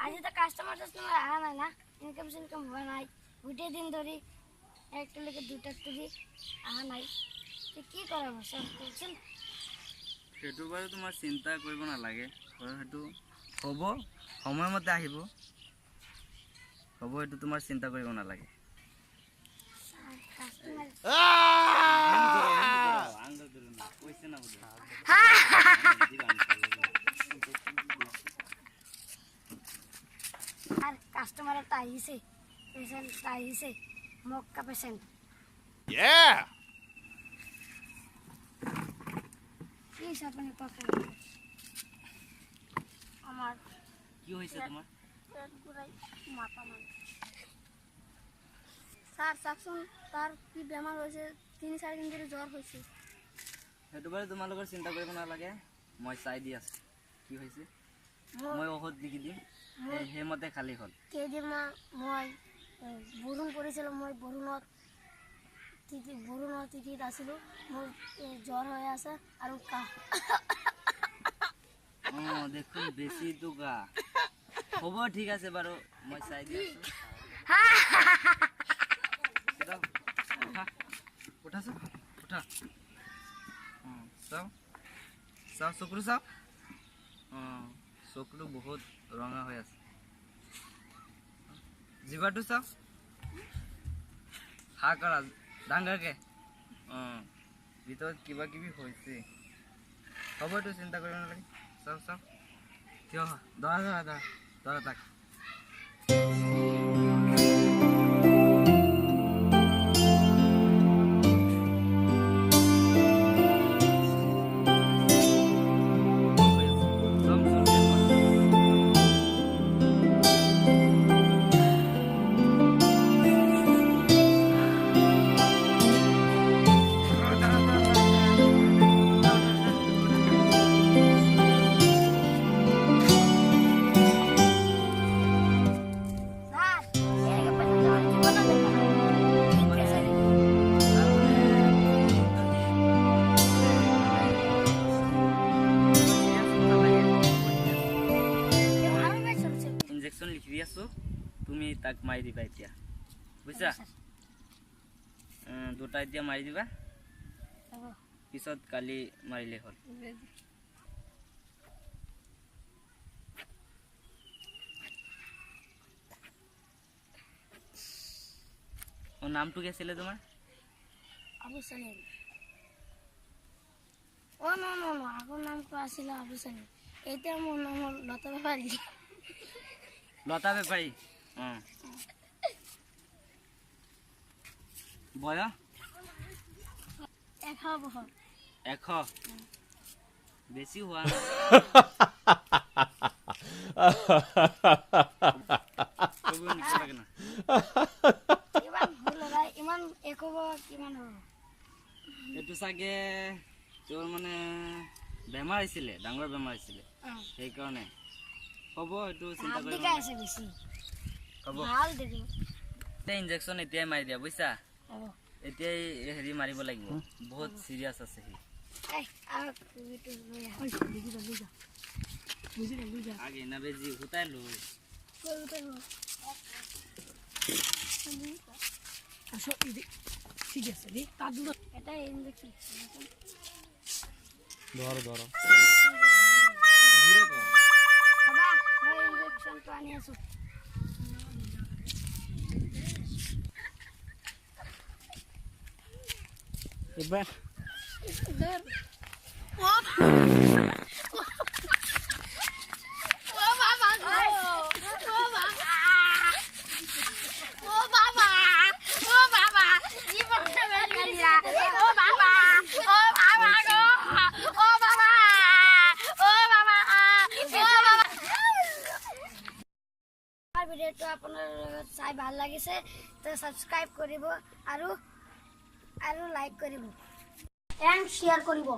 আজি তো কাস্টমাৰ আহা নাই না, ইনকাম সিনকাম হওয়া নাই, গোটেই দিন ধৰি একটালৈকে দুটা তুলি আহা নাই, কি কৰাব সব কওকচোন। সেইটো বাৰু তোমাৰ চিন্তা কৰিব নালাগে, সেইটো হ'ব, সময়মতে আহিব, হ'ব, এইটো তোমাৰ চিন্তা কৰিব নালাগে। আর কাস্টমার একটা আহিছে, পেশেন্ট আহিছে, মক্কা পেশেন্ট। কি আপনি কথা আমার কি হৈছে তোমাৰ? পেট ঘুৰাই মাথা মান। স্যাৰ চাকচোন তাৰ কি বেমাৰ হয়েছে, 3-4 দিন ধৰে জ্বৰ হয়েছে। সেইটো বাৰু তোমালোকৰ চিন্তা কৰিব নালাগে, মই চাই দি আছোঁ কি হৈছে, মই ঔষধ লিখি দিম, সেইমতে খালী হ'ল। কেইদিনমান মই বৰুণ কৰিছিলোঁ, মই বৰুণত তিথিত আছিলোঁ, মোৰ জ্বৰ হৈ আছে আৰু কাহ। অঁ দেখোন বেছি টকা, হ'ব ঠিক আছে বাৰু, মই চাই দি আছোঁ। উঠাচোন উঠা, অঁ চাওঁ চকুটো চাওঁ, অঁ চকুটো বহুত ৰঙা হৈ আছে, জিভাটো চাওঁ, হা কৰা ডাঙৰকৈ, অঁ ভিতৰত কিবা কিবি হৈছে, হ'ব এইটো চিন্তা কৰিব নালাগে, চাওঁ কিয় দৰা তাক। ইনজেকশ্যন লিখি দি আছোঁ, তুমি তাক মাৰি দিবা এতিয়া, বুজিছা? দুটা এতিয়া মাৰি দিবা, পিছত কালি মাৰিলে হ'ল। নামটো কি আছিলে তোমাৰ? আবু সালিম। আগৰ নামটো আছিলে আবু সালিম, এতিয়া মোৰ নাম হ'ল লতা বেপাৰী। লতা বেপাৰী, অঁ বয়স 100 বছৰ। 100 বেছি হোৱা নাই। ইমান একব কিমান হ'ব? এইটো চাগে তোৰ মানে বেমাৰ হৈছিলে, ডাঙৰ বেমাৰ হৈছিলে, সেইকাৰণে হ'ব, এইটো চিন্তা কৰিব বেছি হ'ব। ভাল দেখি ইনজেকশ্যন এতিয়াই মাৰি দিয়া, বুজিছা? হ'ব। এতিয়াই হেৰি মাৰিব লাগিব, বহুত চিৰিয়াছ আছে সি। আগে না বেজি উঠাই লৈ ঠিক আছে দেই, তার দূর এটা ইনজেকশন ধরো বাবা মই ইনজেকশন তো আনি আছো। এবার ভিডিওটো আপনার চাই ভাল লাগিছে তো সাবস্ক্রাইব করিব আৰু লাইক কৰিব এন্ড শেয়াৰ কৰিব।